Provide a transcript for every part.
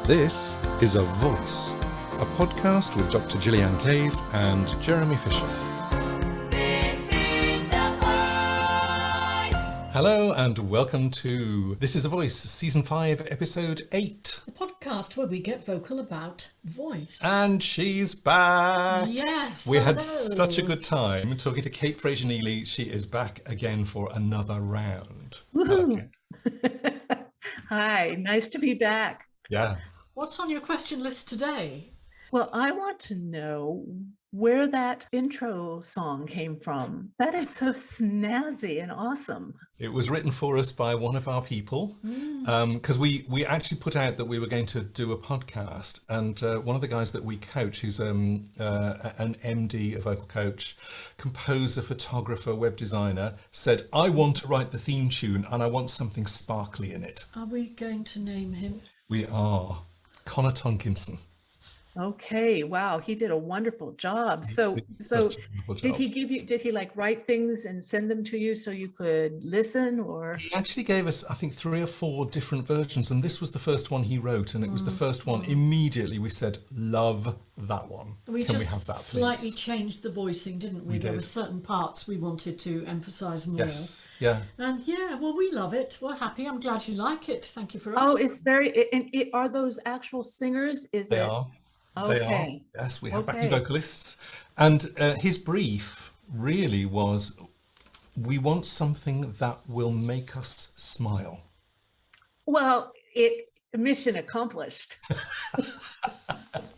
This is A Voice, a podcast with Dr. Gillyanne Kays and Jeremy Fisher. This is A Voice. Hello and welcome to This is A Voice, Season 5, Episode 8. The podcast where we get vocal about voice. And she's back! Yes, We had hello. such a good time talking to Cate Frazier-Neely. She is back again for another round. Woohoo! Hi, nice to be back. Yeah. What's on your question list today? Well, I want to know where that intro song came from. That is so snazzy and awesome. It was written for us by one of our people because we actually put out that we were going to do a podcast, and one of the guys that we coach, who's an MD, a vocal coach, composer, photographer, web designer, said, I want to write the theme tune and I want something sparkly in it. Are we going to name him? We are. Connor Tonkinson. Okay, wow, he did a wonderful job. So did such a wonderful job. did he like write things and send them to you so you could listen, or? He actually gave us, I think, 3 or 4 different versions, and this was the first one he wrote, and it was the first one. Immediately we said, love that one. Can we have that, please? Slightly changed the voicing, didn't we? We There did. were certain parts we wanted to emphasise more. Yes, yeah. And yeah, well, we love it. We're happy. I'm glad you like it. Thank you for Oh, asking. it's very, and are those actual singers? Is They it? are. They are. Okay. Yes, we have backing Okay. vocalists. And his brief really was, we want something that will make us smile. Well, mission accomplished.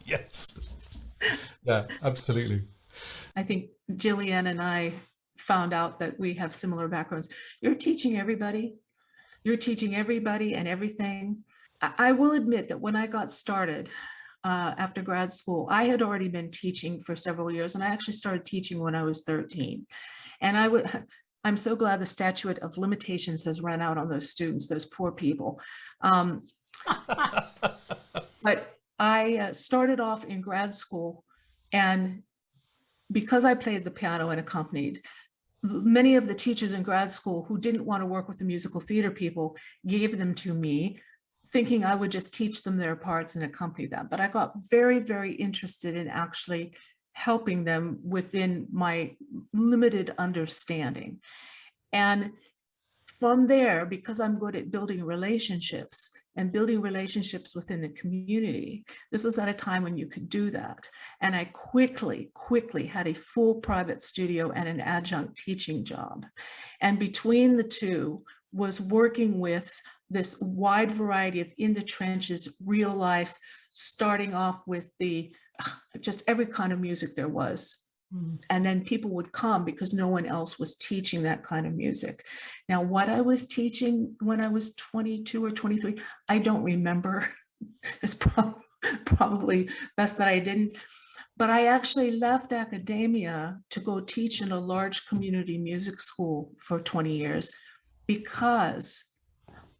Yes. Yeah, absolutely. I think Gillyanne and I found out that we have similar backgrounds. You're teaching everybody. You're teaching everybody and everything. I will admit that when I got started after grad school, I had already been teaching for several years, and I actually started teaching when I was 13. And I'm so glad the statute of limitations has run out on those students, those poor people. But I started off in grad school, and because I played the piano and accompanied, many of the teachers in grad school who didn't want to work with the musical theater people gave them to me, thinking I would just teach them their parts and accompany them. But I got very, very interested in actually helping them within my limited understanding. And from there, because I'm good at building relationships and building relationships within the community, this was at a time when you could do that. And I quickly had a full private studio and an adjunct teaching job. And between the two was working with this wide variety of in the trenches, real life, starting off with just every kind of music there was. And then people would come because no one else was teaching that kind of music. Now, what I was teaching when I was 22 or 23, I don't remember. It's probably best that I didn't. But I actually left academia to go teach in a large community music school for 20 years because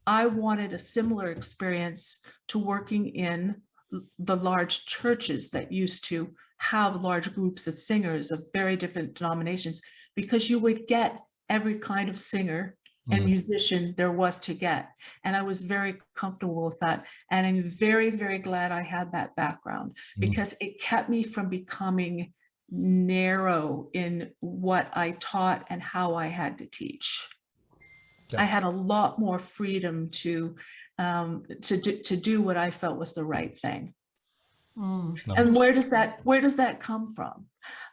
I wanted a similar experience to working in the large churches that used to have large groups of singers of very different denominations, because you would get every kind of singer and musician there was to get. And I was very comfortable with that. And I'm very, very glad I had that background because it kept me from becoming narrow in what I taught and how I had to teach. Yeah. I had a lot more freedom to do what I felt was the right thing. Nice. And where does that come from?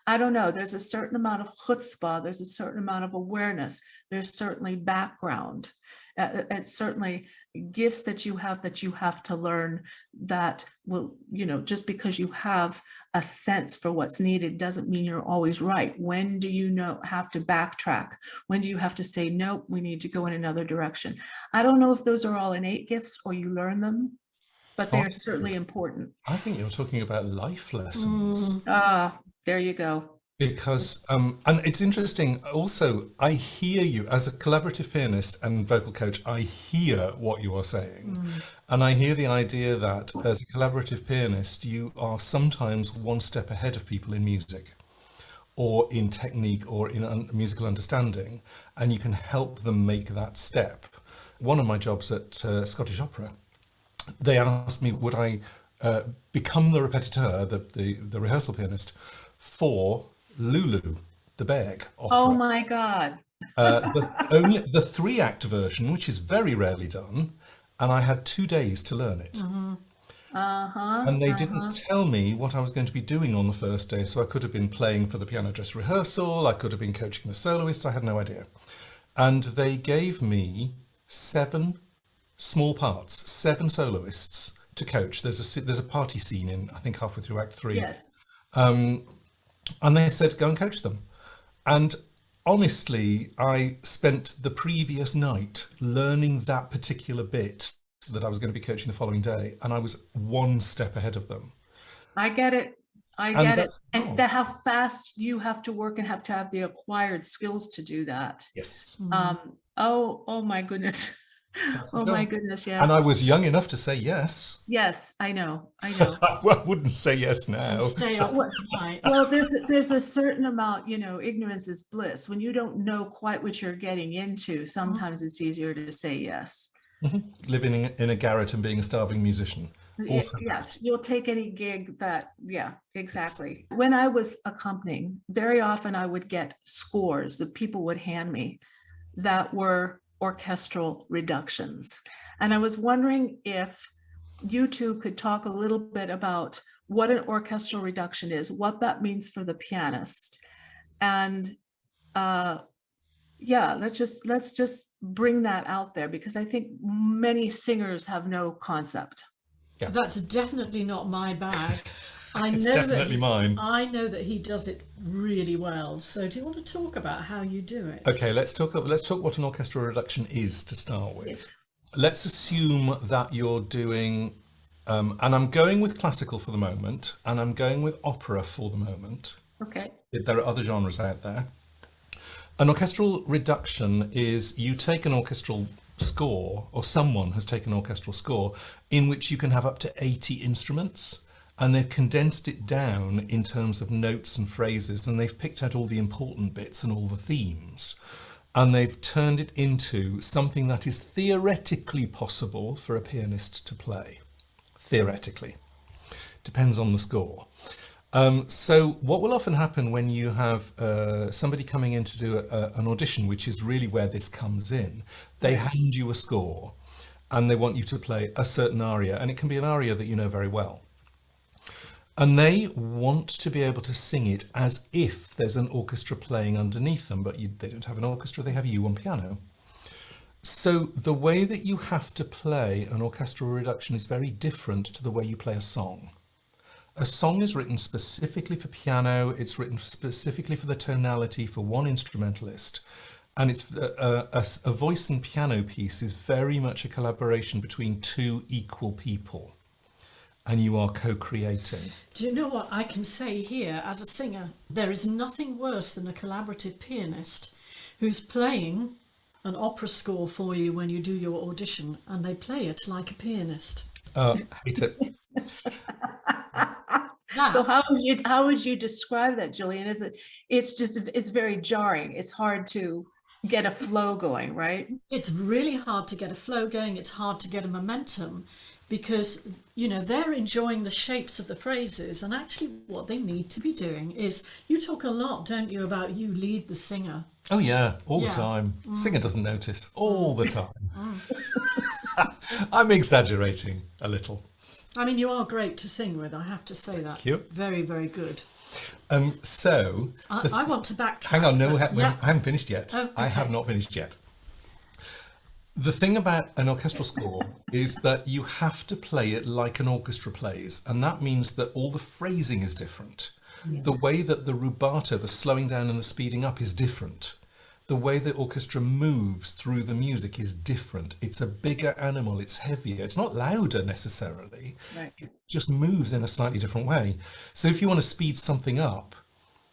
I don't know. There's a certain amount of chutzpah. There's a certain amount of awareness. There's certainly background. It's certainly gifts that you have to learn that will, just because you have a sense for what's needed doesn't mean you're always right. When do you have to backtrack? When do you have to say, nope, we need to go in another direction? I don't know if those are all innate gifts or you learn them, but they're certainly important. I think you're talking about life lessons. There you go. Because, and it's interesting also, I hear you as a collaborative pianist and vocal coach, I hear what you are saying. And I hear the idea that as a collaborative pianist, you are sometimes one step ahead of people in music or in technique or in musical understanding, and you can help them make that step. One of my jobs at Scottish Opera they asked me would I become the repetiteur, the rehearsal pianist, for Lulu, the Berg Oh opera. my God. The 3-act version, which is very rarely done, and I had 2 days to learn it. Uh-huh. And they Uh-huh. didn't tell me what I was going to be doing on the first day, so I could have been playing for the piano dress rehearsal, I could have been coaching the soloist, I had no idea. And they gave me 7 small parts, 7 soloists to coach. There's a party scene in, I think, halfway through Act 3. Yes. And they said, go and coach them. And honestly, I spent the previous night learning that particular bit that I was going to be coaching the following day, and I was 1 step ahead of them. I get it. I And get it. that's the And goal. that how fast you have to work and have to have the acquired skills to do that. Yes, Oh my goodness. that's the Oh my goal. goodness, And yes. I was young enough to say yes. Yes, I know. I know. Well, I wouldn't say yes And now. stay up Well, at night. well, there's a certain amount, ignorance is bliss. When you don't know quite what you're getting into, sometimes it's easier to say yes. Living in a garret and being a starving musician. Also that. Yes, you'll take any gig that, yeah, exactly. When I was accompanying, very often I would get scores that people would hand me that were orchestral reductions. And I was wondering if you two could talk a little bit about what an orchestral reduction is, what that means for the pianist. And yeah, let's just bring that out there, because I think many singers have no concept. Yeah. That's definitely not my bag. It's definitely mine. I know that he does it really well. So do you want to talk about how you do it? Okay, let's talk what an orchestral reduction is to start with. Yes. Let's assume that you're doing, and I'm going with classical for the moment, and I'm going with opera for the moment. Okay. There are other genres out there. An orchestral reduction is you take an orchestral score, or someone has taken an orchestral score, in which you can have up to 80 instruments, and they've condensed it down in terms of notes and phrases, and they've picked out all the important bits and all the themes, and they've turned it into something that is theoretically possible for a pianist to play. Theoretically. Depends on the score. So what will often happen when you have somebody coming in to do an audition, which is really where this comes in, they hand you a score and they want you to play a certain aria, and it can be an aria that you know very well. And they want to be able to sing it as if there's an orchestra playing underneath them, but they don't have an orchestra, they have you on piano. So the way that you have to play an orchestral reduction is very different to the way you play a song. A song is written specifically for piano, it's written specifically for the tonality for one instrumentalist, and it's a voice and piano piece is very much a collaboration between 2 equal people, and you are co-creating. Do you know what I can say here as a singer? There is nothing worse than a collaborative pianist who's playing an opera score for you when you do your audition, and they play it like a pianist. Hate it. So how would you describe that, Gillian? It's very jarring. It's hard to get a flow going, right? It's really hard to get a flow going. It's hard to get a momentum, because they're enjoying the shapes of the phrases, and actually what they need to be doing is, you talk a lot, don't you, about you lead the singer. Oh yeah, all the Yeah. time. Singer doesn't notice all the time. I'm exaggerating a little. I mean, you are great to sing with, I have to say that. Thank you. Very, very good. So I want to backtrack. hang on, no, but- yeah. I haven't finished yet. Oh, I have okay. not finished yet. The thing about an orchestral score is that you have to play it like an orchestra plays, and that means that all the phrasing is different. The way that the rubato, the slowing down and the speeding up, is different. The way the orchestra moves through the music is different. It's a bigger animal, it's heavier, it's not louder necessarily. Right. It just moves in a slightly different way. So if you want to speed something up,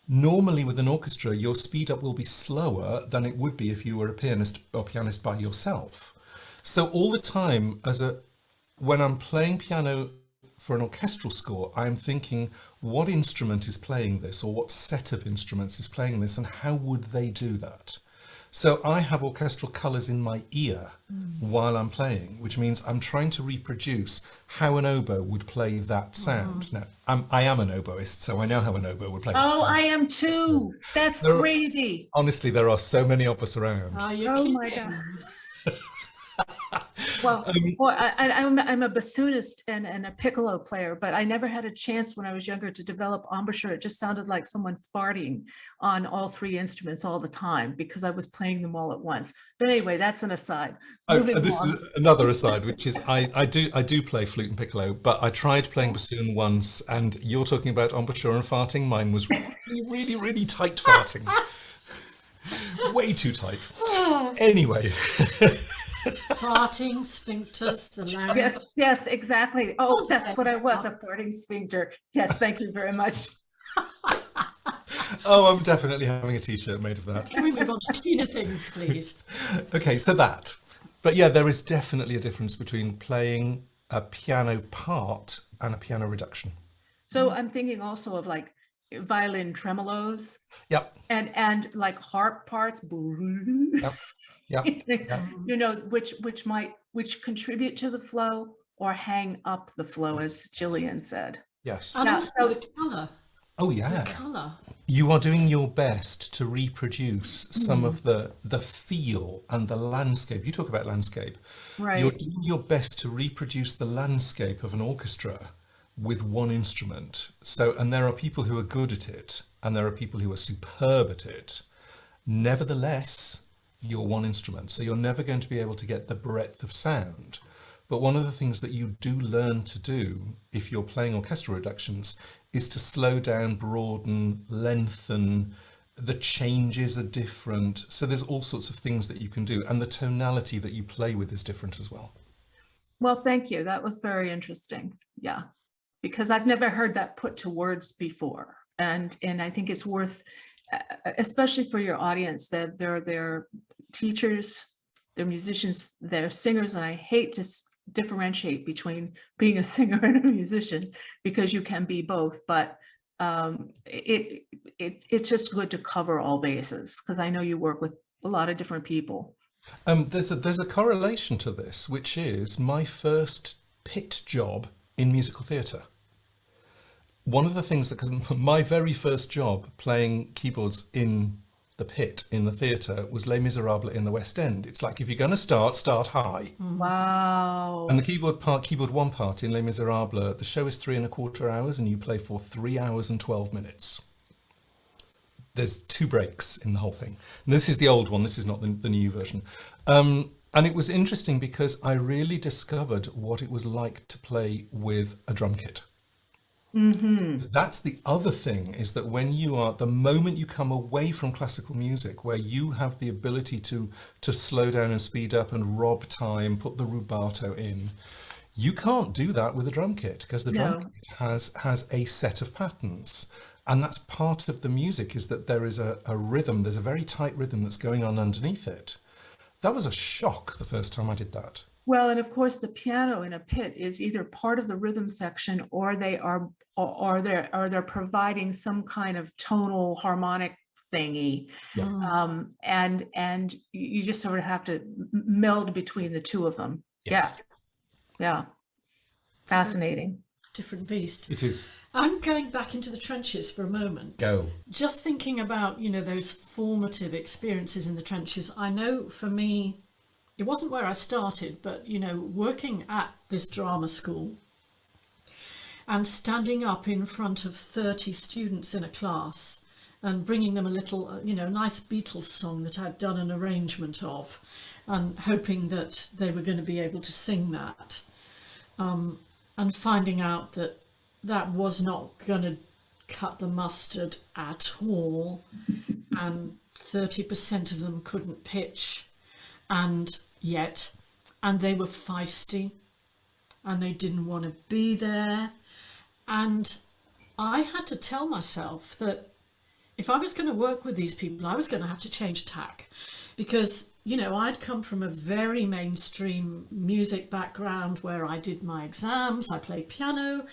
normally with an orchestra, your speed up will be slower than it would be if you were a pianist or pianist by yourself. So all the time, when I'm playing piano for an orchestral score, I'm thinking, what instrument is playing this, or what set of instruments is playing this, and how would they do that? So I have orchestral colours in my ear while I'm playing, which means I'm trying to reproduce how an oboe would play that sound. Now, I am an oboist, so I know how an oboe would play. Oh, I am too. That's There are- crazy. Honestly, there are so many of us around. Are you Oh kidding? my God. Well, I'm a bassoonist and a piccolo player, but I never had a chance when I was younger to develop embouchure. It just sounded like someone farting on all three instruments all the time because I was playing them all at once. But anyway, that's an aside. Moving This on. is another aside, which is I do play flute and piccolo, but I tried playing bassoon once, and you're talking about embouchure and farting. Mine was really, really, really tight farting. Way too tight. Anyway. Farting, sphincters, the larynx. Yes, yes, exactly. Oh, that's what I was, a farting sphincter. Yes, thank you very much. Oh, I'm definitely having a t-shirt made of that. Can we move on to cleaner things, please? Okay, so that. But yeah, there is definitely a difference between playing a piano part and a piano reduction. So I'm thinking also of like violin tremolos Yep. and like harp parts. Yep. Yep. Yep. You know, which contribute to the flow or hang up the flow, as Gillian said. Yes. And Yeah, also so- the colour. Oh The yeah. colour. You are doing your best to reproduce some of the feel and the landscape. You talk about landscape. Right. You're doing your best to reproduce the landscape of an orchestra with one instrument. So, and there are people who are good at it, and there are people who are superb at it. Nevertheless, you're one instrument, so you're never going to be able to get the breadth of sound. But one of the things that you do learn to do if you're playing orchestral reductions is to slow down, broaden, lengthen. The changes are different. So there's all sorts of things that you can do. And the tonality that you play with is different as well. Well, thank you. That was very interesting. Yeah, because I've never heard that put to words before. And I think it's worth, especially for your audience, that they're teachers, they're musicians, they're singers, and I hate to differentiate between being a singer and a musician because you can be both, but it's just good to cover all bases because I know you work with a lot of different people. There's a correlation to this, which is my first pit job in musical theatre. One of the things that, my very first job playing keyboards in the pit in the theatre was Les Miserables in the West End. It's like, if you're going to start high. Wow. And the keyboard one part in Les Miserables, the show is 3¼ hours and you play for 3 hours and 12 minutes. There's 2 breaks in the whole thing. And this is the old one, this is not the new version. And it was interesting because I really discovered what it was like to play with a drum kit. That's the other thing, is that the moment you come away from classical music, where you have the ability to slow down and speed up and rob time, put the rubato in, you can't do that with a drum kit because the drum kit has a set of patterns. And that's part of the music, is that there is a rhythm, there's a very tight rhythm that's going on underneath it. That was a shock the first time I did that. Well, and of course, the piano in a pit is either part of the rhythm section, or they're providing some kind of tonal harmonic thingy, and you just sort of have to meld between the two of them. Yes. Yeah, fascinating. Different beast. It is. I'm going back into the trenches for a moment. Go. Just thinking about, those formative experiences in the trenches. I know for me, it wasn't where I started, but, working at this drama school and standing up in front of 30 students in a class and bringing them a little, nice Beatles song that I'd done an arrangement of, and hoping that they were going to be able to sing that, and finding out that that was not going to cut the mustard at all, and 30% of them couldn't pitch, and they were feisty, and they didn't want to be there. And I had to tell myself that if I was going to work with these people, I was going to have to change tack, because I'd come from a very mainstream music background where I did my exams, I played piano,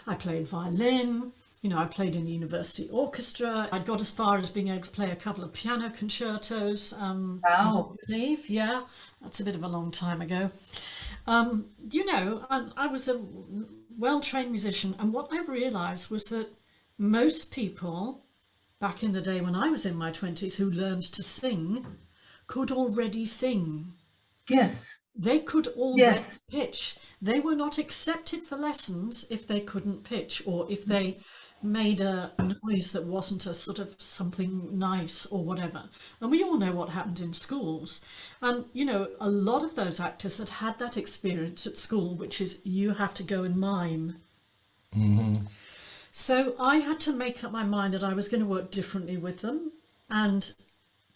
I played violin, I played in the university orchestra. I'd got as far as being able to play a couple of piano concertos. Wow. I believe, yeah, that's a bit of a long time ago. And I was a well-trained musician, and what I realised was that most people back in the day when I was in my 20s who learned to sing could already sing. Yes. They could already Yes. pitch. They were not accepted for lessons if they couldn't pitch, or if they made a noise that wasn't a sort of something nice or whatever. And we all know what happened in schools. And, a lot of those actors had that experience at school, which is you have to go and mime. Mm-hmm. So I had to make up my mind that I was going to work differently with them, and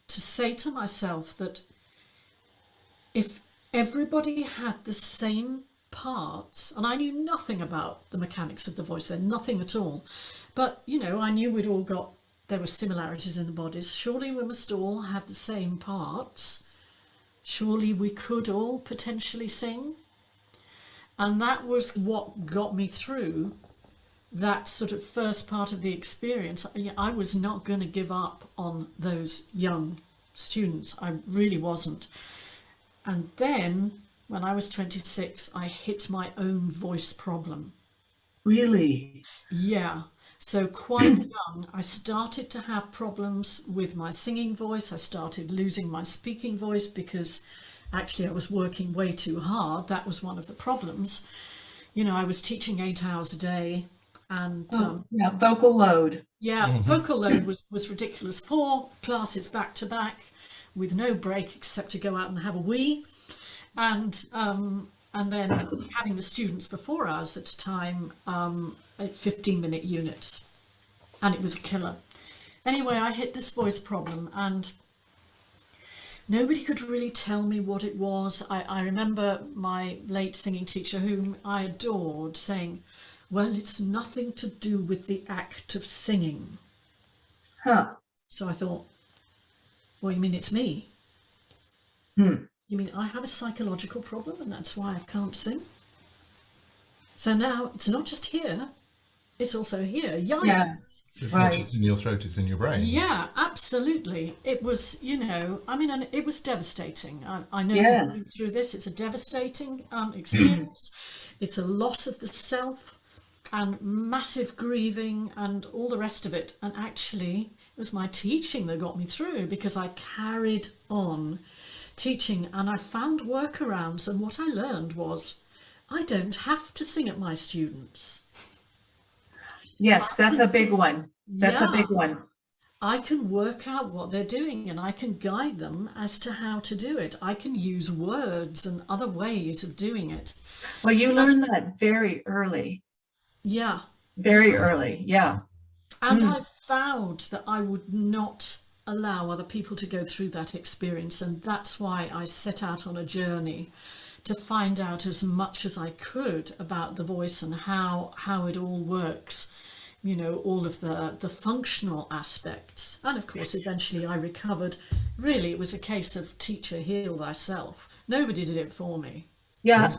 to say to myself that if everybody had the same parts, and I knew nothing about the mechanics of the voice then, nothing at all, but I knew there were similarities in the bodies. Surely we must all have the same parts. Surely we could all potentially sing. And that was what got me through that sort of first part of the experience. I was not going to give up on those young students. I really wasn't. And then when I was 26, I hit my own voice problem. Really? Yeah. So quite young, I started to have problems with my singing voice. I started losing my speaking voice because actually I was working way too hard. That was one of the problems. I was teaching 8 hours a day. And yeah, vocal load. Yeah, vocal load was ridiculous. 4 classes back to back with no break except to go out and have a wee. And then having the students for 4 hours at a time at 15-minute units. And it was a killer. Anyway, I hit this voice problem and nobody could really tell me what it was. I remember my late singing teacher, whom I adored, saying, "Well, it's nothing to do with the act of singing." Huh. So I thought, well, you mean it's me? Hmm. You mean I have a psychological problem and that's why I can't sing? So now it's not just here, it's also here. Yikes. Yeah. It's Right. not just in your throat, it's in your brain. Yeah, absolutely. It was, and it was devastating. I know Yes. you've been through this. It's a devastating experience. It's a loss of the self and massive grieving and all the rest of it. And actually, it was my teaching that got me through because I carried on teaching and I found workarounds. And what I learned was I don't have to sing at my students. Yes, that's a big one. That's a big one. I can work out what they're doing and I can guide them as to how to do it. I can use words and other ways of doing it. Well, you learned that very early. Yeah. Very early. Yeah. And I vowed that I would not allow other people to go through that experience. And that's why I set out on a journey to find out as much as I could about the voice and how it all works. All of the functional aspects. And of course, eventually I recovered. Really, it was a case of teacher, heal thyself. Nobody did it for me. Yeah,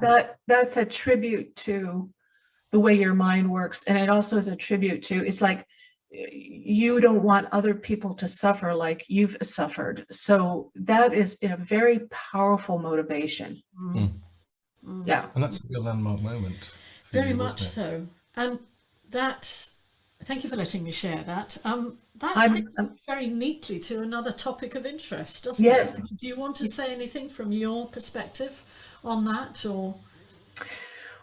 that's a tribute to the way your mind works. And it also is a tribute to, it's like you don't want other people to suffer like you've suffered. So that is a very powerful motivation. Yeah. And that's a real landmark moment. Very much so. And that... Thank you for letting me share that. That takes us very neatly to another topic of interest, doesn't it? Yes. Do you want to say anything from your perspective on that, or?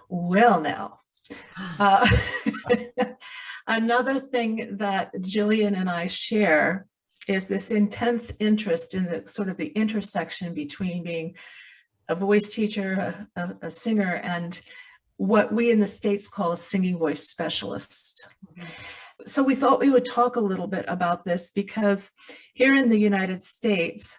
Well, now, another thing that Gillian and I share is this intense interest in the sort of the intersection between being a voice teacher, a singer, and what we in the States call a singing voice specialist. So we thought we would talk a little bit about this because here in the United States,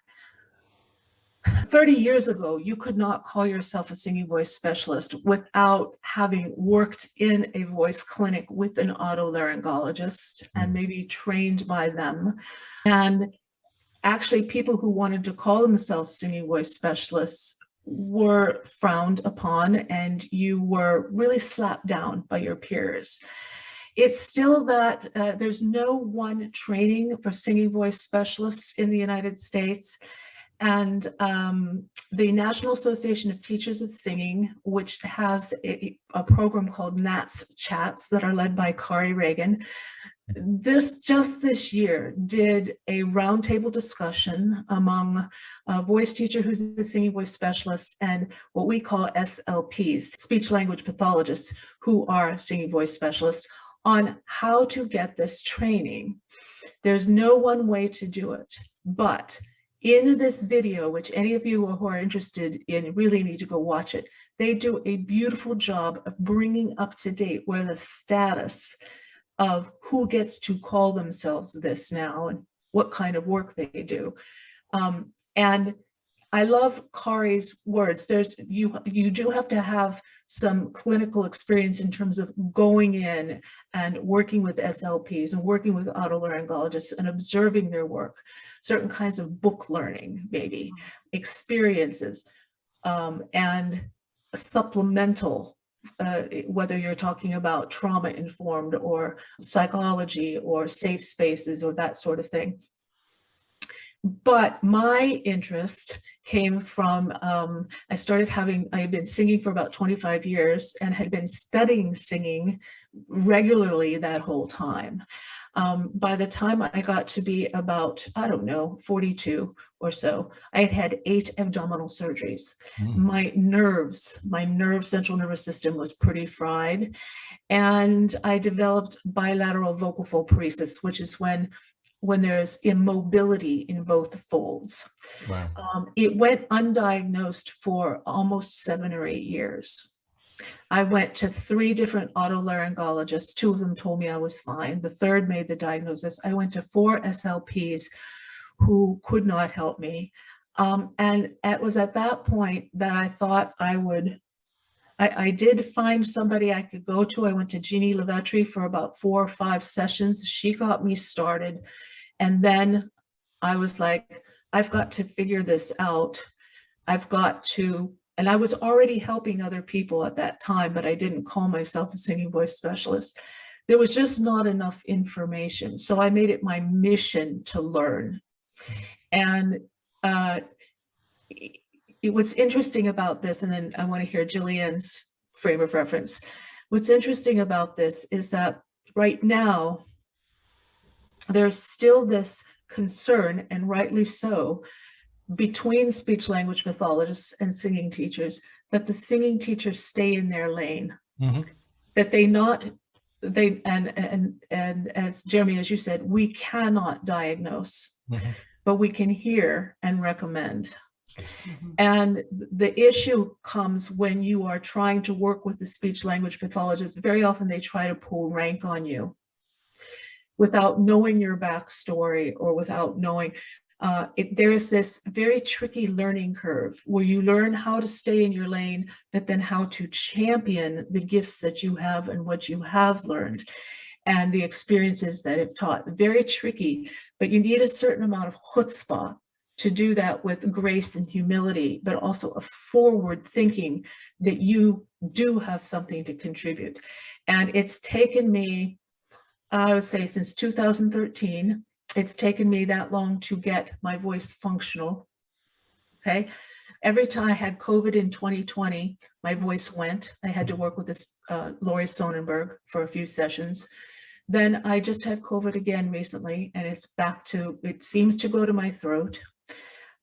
30 years ago, you could not call yourself a singing voice specialist without having worked in a voice clinic with an otolaryngologist and maybe trained by them. And actually, people who wanted to call themselves singing voice specialists were frowned upon and you were really slapped down by your peers. It's still that there's no one training for singing voice specialists in the United States. And the National Association of Teachers of Singing, which has a program called NATS Chats that are led by Kari Reagan, just this year did a roundtable discussion among a voice teacher who's a singing voice specialist and what we call SLPs, speech language pathologists, who are singing voice specialists, on how to get this training. There's no one way to do it, but in this video, which any of you who are interested in really need to go watch it, they do a beautiful job of bringing up to date where the status of who gets to call themselves this now and what kind of work they do. And I love Kari's words. You do have to have some clinical experience in terms of going in and working with SLPs and working with otolaryngologists and observing their work, certain kinds of book learning, maybe, experiences, and supplemental, whether you're talking about trauma-informed or psychology or safe spaces or that sort of thing. But my interest came from, I had been singing for about 25 years and had been studying singing regularly that whole time. By the time I got to be about, 42 or so, I had had 8 abdominal surgeries. My central nervous system was pretty fried. And I developed bilateral vocal fold paresis, which is when there's immobility in both folds. Wow. It went undiagnosed for almost 7 or 8 years. I went to 3 different otolaryngologists. 2 of them told me I was fine. The third made the diagnosis. I went to 4 SLPs who could not help me. And it was at that point that I thought I did find somebody I could go to. I went to Jeannie Levetri for about 4 or 5 sessions. She got me started. And then I was like, I've got to figure this out. And I was already helping other people at that time, but I didn't call myself a singing voice specialist. There was just not enough information. So I made it my mission to learn. And what's interesting about this, and then I want to hear Gillyanne's frame of reference. What's interesting about this is that right now, there's still this concern, and rightly so, between speech language pathologists and singing teachers, that the singing teachers stay in their lane, that and as Jeremy, as you said, we cannot diagnose, but we can hear and recommend. And the issue comes when you are trying to work with the speech language pathologist. Very often they try to pull rank on you without knowing your backstory or without knowing. There's this very tricky learning curve where you learn how to stay in your lane, but then how to champion the gifts that you have and what you have learned and the experiences that have taught. Very tricky, but you need a certain amount of chutzpah to do that with grace and humility, but also a forward thinking that you do have something to contribute. And it's taken me, I would say, since 2013, it's taken me that long to get my voice functional, okay? Every time I had COVID in 2020, my voice went. I had to work with this Laurie Sonnenberg for a few sessions. Then I just had COVID again recently, and it's back to, it seems to go to my throat.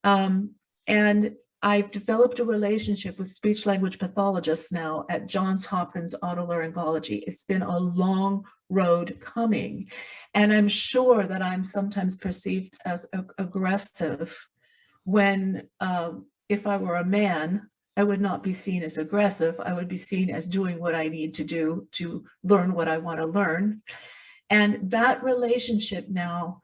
And I've developed a relationship with speech language pathologists now at Johns Hopkins Otolaryngology. It's been a long road coming, and I'm sure that I'm sometimes perceived as aggressive when, if I were a man, I would not be seen as aggressive. I would be seen as doing what I need to do to learn what I want to learn. And that relationship now,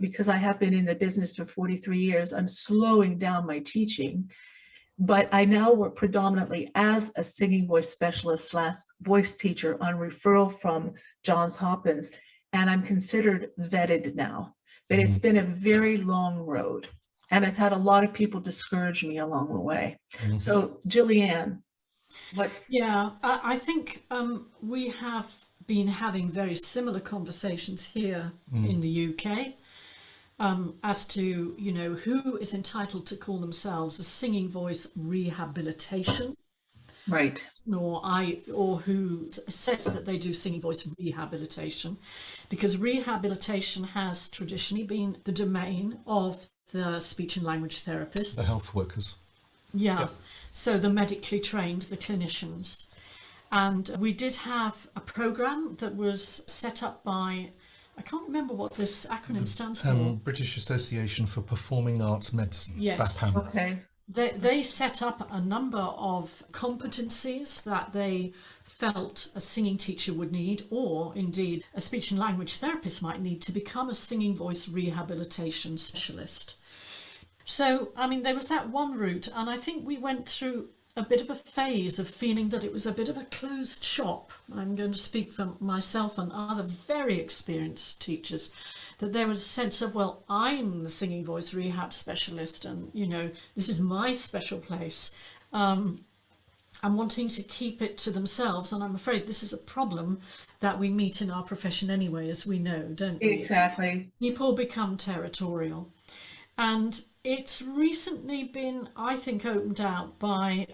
because I have been in the business for 43 years, I'm slowing down my teaching, but I now work predominantly as a singing voice specialist / voice teacher on referral from Johns Hopkins, and I'm considered vetted now. But it's been a very long road, and I've had a lot of people discourage me along the way. So Gillyanne, What? Yeah, I think we have been having very similar conversations here in the UK as to, you know, who is entitled to call themselves a singing voice rehabilitation, Right. or who says that they do singing voice rehabilitation, because rehabilitation has traditionally been the domain of the speech and language The therapists. health workers. Yeah, Yep. so the medically trained, the clinicians. And we did have a program that was set up by, I can't remember what this acronym stands for. British Association for Performing Arts Medicine, Yes. BAPAM. Okay. They set up a number of competencies that they felt a singing teacher would need, or indeed a speech and language therapist might need, to become a singing voice rehabilitation specialist. So, I mean, there was that one route, and I think we went through a bit of a phase of feeling that it was a bit of a closed shop. I'm going to speak for myself and other very experienced teachers, that there was a sense of, well, I'm the singing voice rehab specialist, and, you know, this is my special place. And wanting to keep it to themselves. And I'm afraid this is a problem that we meet in our profession anyway, as we know, don't we? Exactly. People become territorial. And it's recently been, I think, opened out by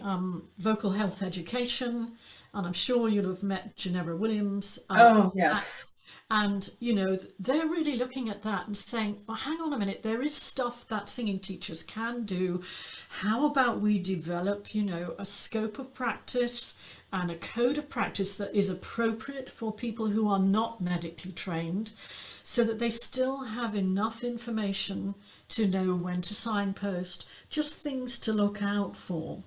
vocal health education. And I'm sure you'll have met Ginevra Williams. Oh, yes. And, you know, they're really looking at that and saying, well, hang on a minute, there is stuff that singing teachers can do. How about we develop, you know, a scope of practice and a code of practice that is appropriate for people who are not medically trained, so that they still have enough information to know when to signpost, just things to look out for.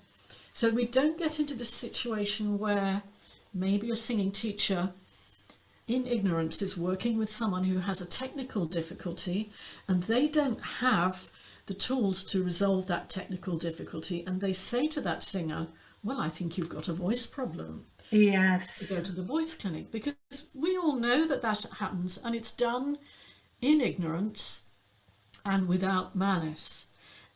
So we don't get into this situation where maybe a singing teacher in ignorance is working with someone who has a technical difficulty, and they don't have the tools to resolve that technical difficulty, and they say to that singer, well, I think you've got a voice problem. Yes. Go to the voice clinic, because we all know that that happens, and it's done in ignorance and without malice.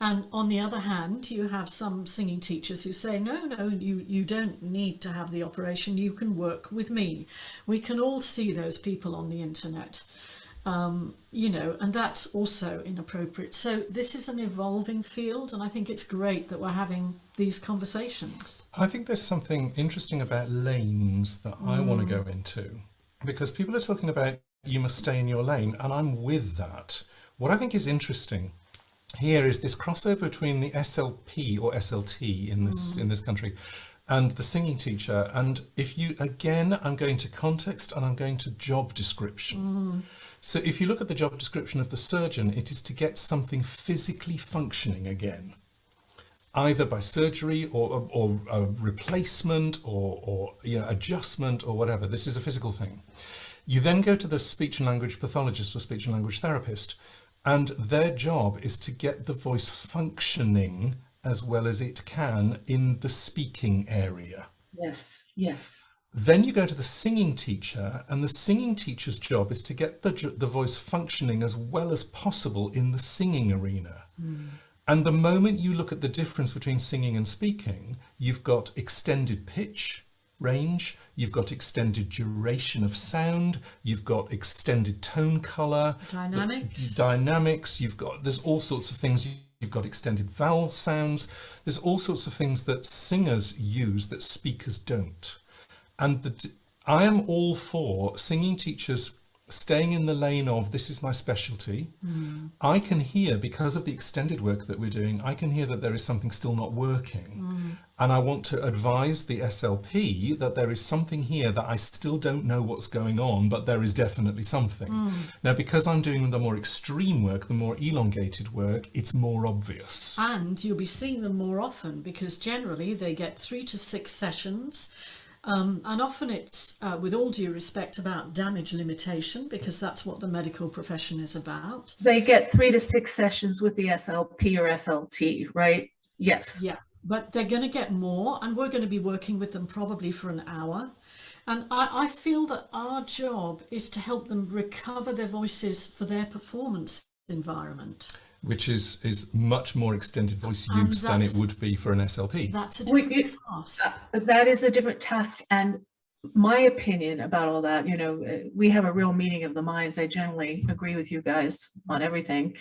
And on the other hand, you have some singing teachers who say, no, you don't need to have the operation. You can work with me. We can all see those people on the internet, you know, and that's also inappropriate. So this is an evolving field, and I think it's great that we're having these conversations. I think there's something interesting about lanes that I want to go into, because people are talking about you must stay in your lane, and I'm with that. What I think is interesting here is this crossover between the SLP or SLT in this country and the singing teacher. And if you, again, I'm going to context and I'm going to job description. So if you look at the job description of the surgeon, it is to get something physically functioning again, either by surgery or a replacement or you know, adjustment or whatever. This is a physical thing. You then go to the speech and language pathologist or speech and language therapist, and their job is to get the voice functioning as well as it can in the speaking area. Yes. Yes. Then you go to the singing teacher, and the singing teacher's job is to get the voice functioning as well as possible in the singing arena. And the moment you look at the difference between singing and speaking, you've got extended pitch range, you've got extended duration of sound, you've got extended tone color, dynamics, there's all sorts of things. You've got extended vowel sounds. There's all sorts of things that singers use that speakers don't. And I am all for singing teachers staying in the lane of, this is my specialty. I can hear, because of the extended work that we're doing, I can hear that there is something still not working. And I want to advise the SLP that there is something here that I still don't know what's going on, but there is definitely something. Now, because I'm doing the more extreme work, the more elongated work, it's more obvious. And you'll be seeing them more often, because generally they get 3 to 6 sessions. And often it's, with all due respect, about damage limitation, because that's what the medical profession is about. They get 3 to 6 sessions with the SLP or SLT, right? Yes. Yeah, but they're going to get more, and we're going to be working with them probably for an hour. And I feel that our job is to help them recover their voices for their performance environment. which is much more extended voice And use than it would be for an SLP. That's a different task. That is a different task. And my opinion about all that, we have a real meeting of the minds. I generally agree with you guys on everything.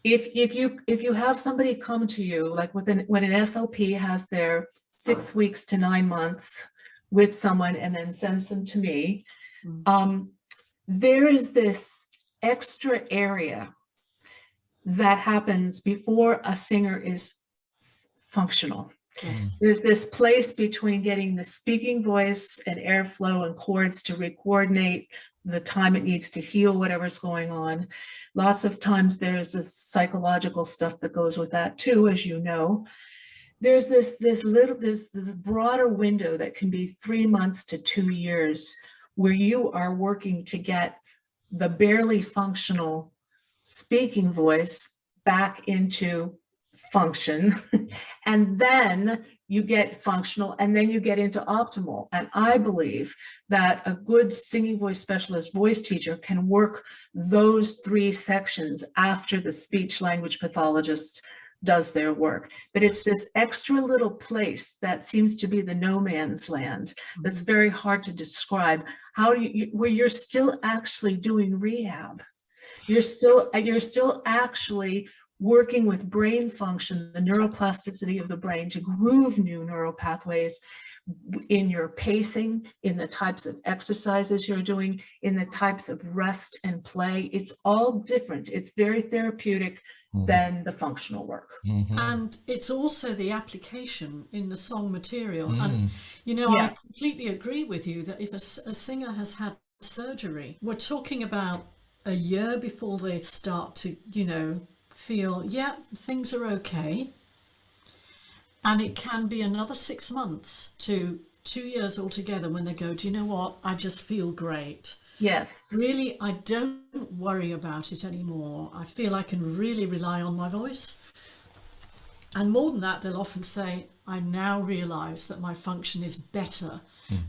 If you have somebody come to you, like when an SLP has their 6 weeks to 9 months with someone and then sends them to me, there is this extra area that happens before a singer is functional. Yes. There's this place between getting the speaking voice and airflow and chords to coordinate the time it needs to heal whatever's going on. Lots of times there's this psychological stuff that goes with that too, as you know. There's this broader window that can be 3 months to 2 years where you are working to get the barely functional speaking voice back into function. And then you get functional, and then you get into optimal. And I believe that a good singing voice specialist voice teacher can work those 3 sections after the speech language pathologist does their work. But it's this extra little place that seems to be the no man's land that's very hard to describe. How do you, where you're still actually doing rehab. You're still actually working with brain function, the neuroplasticity of the brain, to groove new neural pathways in your pacing, in the types of exercises you're doing, in the types of rest and play. It's all different. It's very therapeutic than the functional work. And it's also the application in the song material. And, I completely agree with you that if a singer has had surgery, we're talking about a year before they start to, feel, things are okay. And it can be another 6 months to 2 years altogether when they go, do you know what? I just feel great. Yes. Really, I don't worry about it anymore. I feel I can really rely on my voice. And more than that, they'll often say, I now realize that my function is better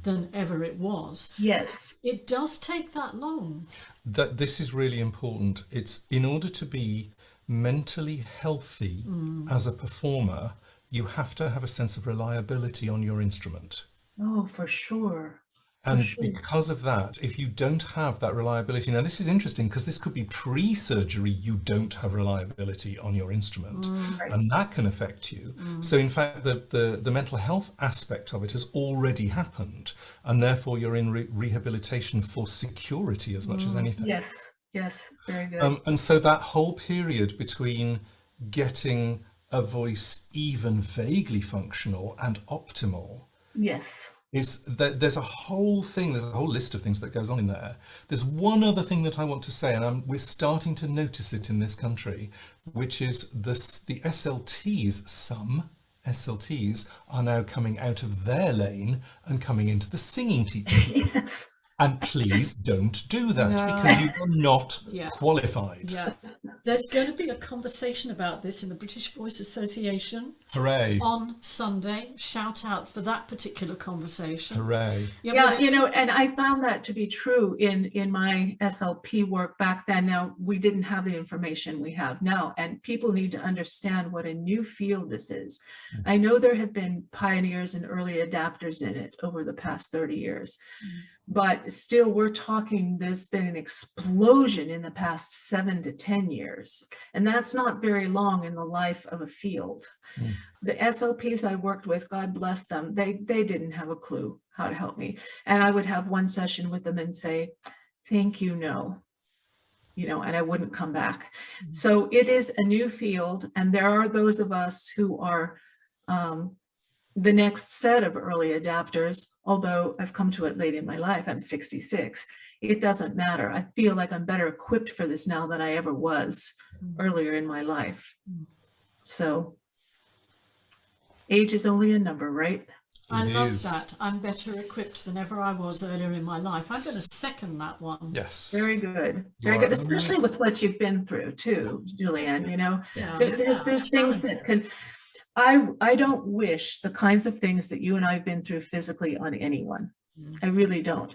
than ever it was. Yes. It does take that long. This is really important. It's in order to be mentally healthy as a performer, you have to have a sense of reliability on your instrument. Oh, for sure. And because of that, if you don't have that reliability, now this is interesting because this could be pre-surgery, you don't have reliability on your instrument, and that can affect you. So in fact, the mental health aspect of it has already happened, and therefore you're in rehabilitation for security as much as anything. Yes, very good. And so that whole period between getting a voice even vaguely functional and optimal, is that there's a whole list of things that goes on in there. There's one other thing that I want to say, and we're starting to notice it in this country, which is the SLTs. Some SLTs are now coming out of their lane and coming into the singing teaching. Yes. And please don't do that because you are not qualified. Yeah. There's going to be a conversation about this in the British Voice Association. Hooray. On Sunday. Shout out for that particular conversation. Hooray. And I found that to be true in my SLP work back then. Now, we didn't have the information we have now, and people need to understand what a new field this is. I know there have been pioneers and early adapters in it over the past 30 years. But still, we're talking, there's been an explosion in the past 7 to 10 years. And that's not very long in the life of a field. The SLPs I worked with, God bless them, they didn't have a clue how to help me. And I would have one session with them and say, thank you, no. And I wouldn't come back. So it is a new field. And there are those of us who are the next set of early adapters, although I've come to it late in my life, I'm 66, it doesn't matter. I feel like I'm better equipped for this now than I ever was earlier in my life. So age is only a number, right? I love that. I'm better equipped than ever I was earlier in my life. I'm going to second that one. Yes. Very good. Very good. Especially with what you've been through too, Gillyanne, there's things that can... I don't wish the kinds of things that you and I have been through physically on anyone. I really don't.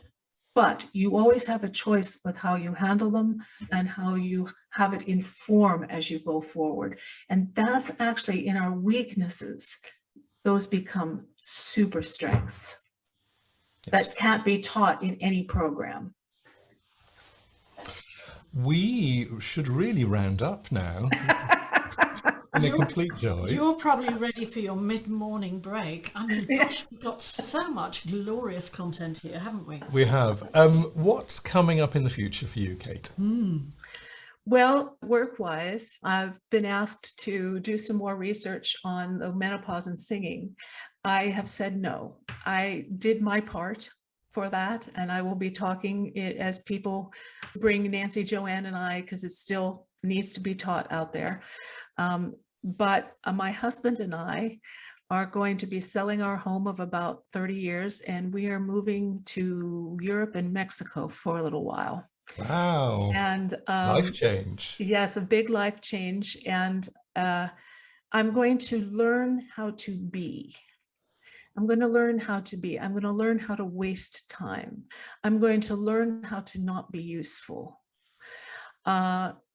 But you always have a choice with how you handle them and how you have it inform as you go forward. And that's actually in our weaknesses, those become super strengths that can't be taught in any program. We should really round up now. In a complete joy. You're probably ready for your mid-morning break. I mean, gosh, we've got so much glorious content here, haven't we? We have. What's coming up in the future for you, Cate? Well, work-wise, I've been asked to do some more research on the menopause and singing. I have said no. I did my part for that, and I will be talking it as people bring Nancy, Joanne, and I, because it still needs to be taught out there. But my husband and I are going to be selling our home of about 30 years, and we are moving to Europe and Mexico for a little while. Wow. And Life change. yes, a big life change. And I'm going to learn how to be. I'm going to learn how to be. I'm going to learn how to waste time. I'm going to learn how to not be useful.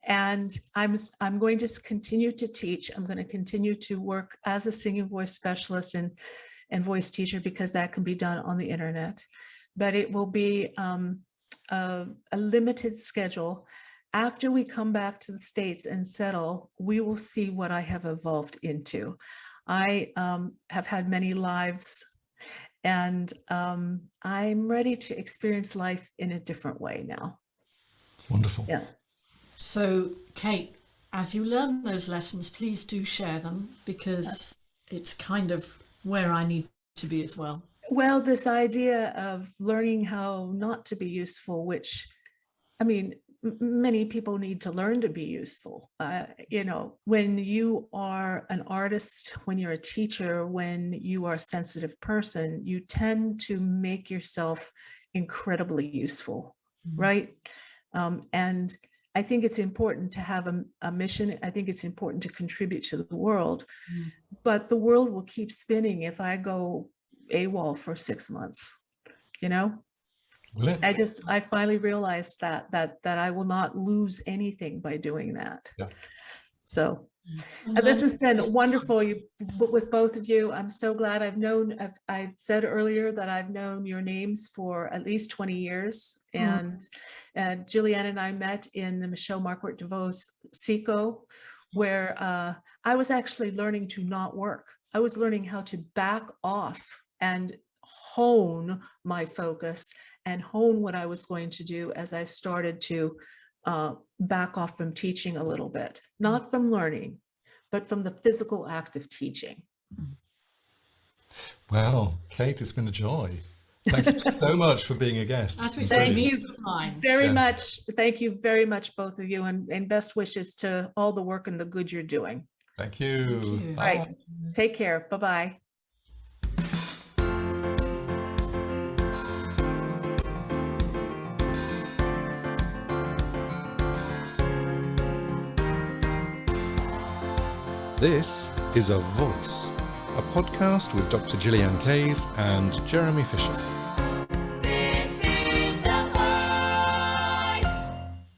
And I'm going to continue to teach. I'm going to continue to work as a singing voice specialist and voice teacher, because that can be done on the internet. But it will be a limited schedule. After we come back to the States and settle, we will see what I have evolved into. I have had many lives, and I'm ready to experience life in a different way now. Wonderful. Yeah. So, Cate, as you learn those lessons, please do share them, because it's kind of where I need to be as well. Well, this idea of learning how not to be useful, which, I mean, many people need to learn to be useful. When you are an artist, when you're a teacher, when you are a sensitive person, you tend to make yourself incredibly useful, right? And I think it's important to have a mission. I think it's important to contribute to the world, but the world will keep spinning if I go AWOL for 6 months, Will it? I finally realized that I will not lose anything by doing that. Yeah. So this has been wonderful with both of you. I'm so glad I've said earlier that I've known your names for at least 20 years. And Gillyanne and I met in the Michelle Marquardt DeVoe's SECO, where I was actually learning to not work. I was learning how to back off and hone my focus and hone what I was going to do as I started to back off from teaching a little bit, not from learning, but from the physical act of teaching. Well, Cate, it's been a joy. Thanks so much for being a guest. As we say, Thank you very Yeah. much. Thank you very much, both of you, and best wishes to all the work and the good you're doing. Thank you. Thank you. All right. Take care. Bye-bye. This is A Voice, a podcast with Dr. Gillyanne Case and Jeremy Fisher.